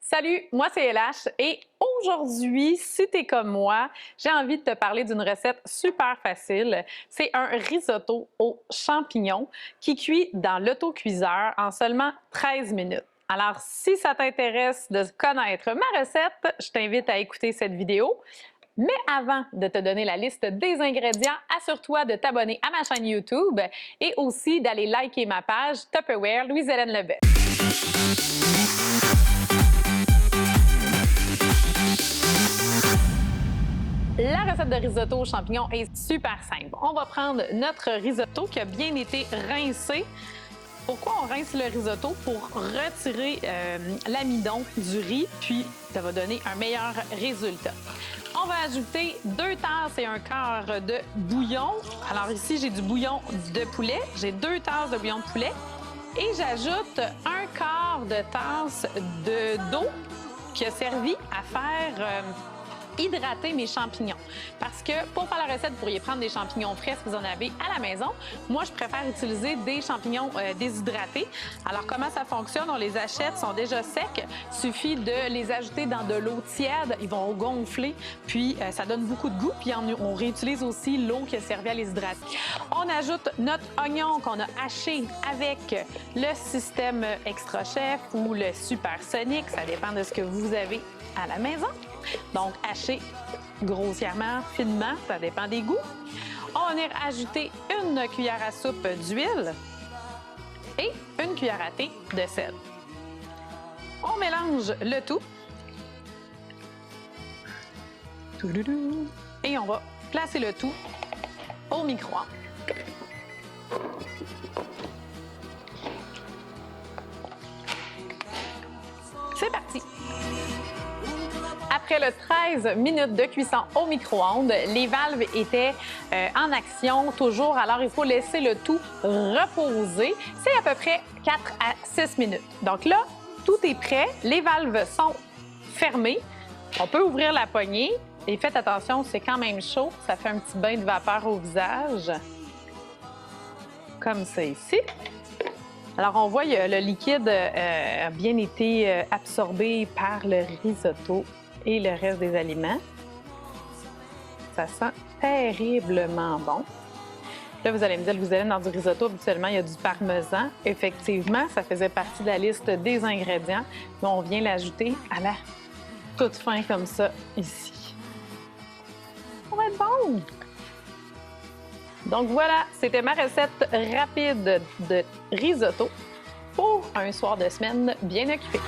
Salut, moi c'est LH et aujourd'hui, si t'es comme moi, j'ai envie de te parler d'une recette super facile. C'est un risotto aux champignons qui cuit dans l'autocuiseur en seulement 13 minutes. Alors, si ça t'intéresse de connaître ma recette, je t'invite à écouter cette vidéo. Mais avant de te donner la liste des ingrédients, assure-toi de t'abonner à ma chaîne YouTube et aussi d'aller liker ma page Tupperware Louise-Hélène Lebel. La recette de risotto aux champignons est super simple. On va prendre notre risotto qui a bien été rincé. Pourquoi on rince le risotto? Pour retirer l'amidon du riz, puis ça va donner un meilleur résultat. On va ajouter 2 tasses et un quart de bouillon. Alors ici, j'ai du bouillon de poulet. J'ai 2 tasses de bouillon de poulet. Et j'ajoute un quart de tasse d'eau qui a servi à faire hydrater mes champignons. Parce que pour faire la recette, vous pourriez prendre des champignons frais si vous en avez à la maison. Moi, je préfère utiliser des champignons déshydratés. Alors, comment ça fonctionne? On les achète, sont déjà secs. Il suffit de les ajouter dans de l'eau tiède. Ils vont gonfler, puis ça donne beaucoup de goût. Puis on réutilise aussi l'eau qui a servi à les hydrater. On ajoute notre oignon qu'on a haché avec le système Extra Chef ou le Supersonic. Ça dépend de ce que vous avez à la maison. Donc, haché grossièrement, finement, ça dépend des goûts. On va venir ajouter une cuillère à soupe d'huile et une cuillère à thé de sel. On mélange le tout. Et on va placer le tout au micro-ondes. C'est parti! Après le 13 minutes de cuisson au micro-ondes, les valves étaient en action toujours, alors il faut laisser le tout reposer. C'est à peu près 4 à 6 minutes. Donc là, tout est prêt, les valves sont fermées. On peut ouvrir la poignée et faites attention, c'est quand même chaud, ça fait un petit bain de vapeur au visage, comme ça ici. Alors, on voit que le liquide a bien été absorbé par le risotto et le reste des aliments. Ça sent terriblement bon. Là, vous allez me dire, vous allez dans du risotto, habituellement, il y a du parmesan. Effectivement, ça faisait partie de la liste des ingrédients, mais on vient l'ajouter à la toute fin comme ça, ici. Ça va être bon! Donc voilà, c'était ma recette rapide de risotto pour un soir de semaine bien occupé.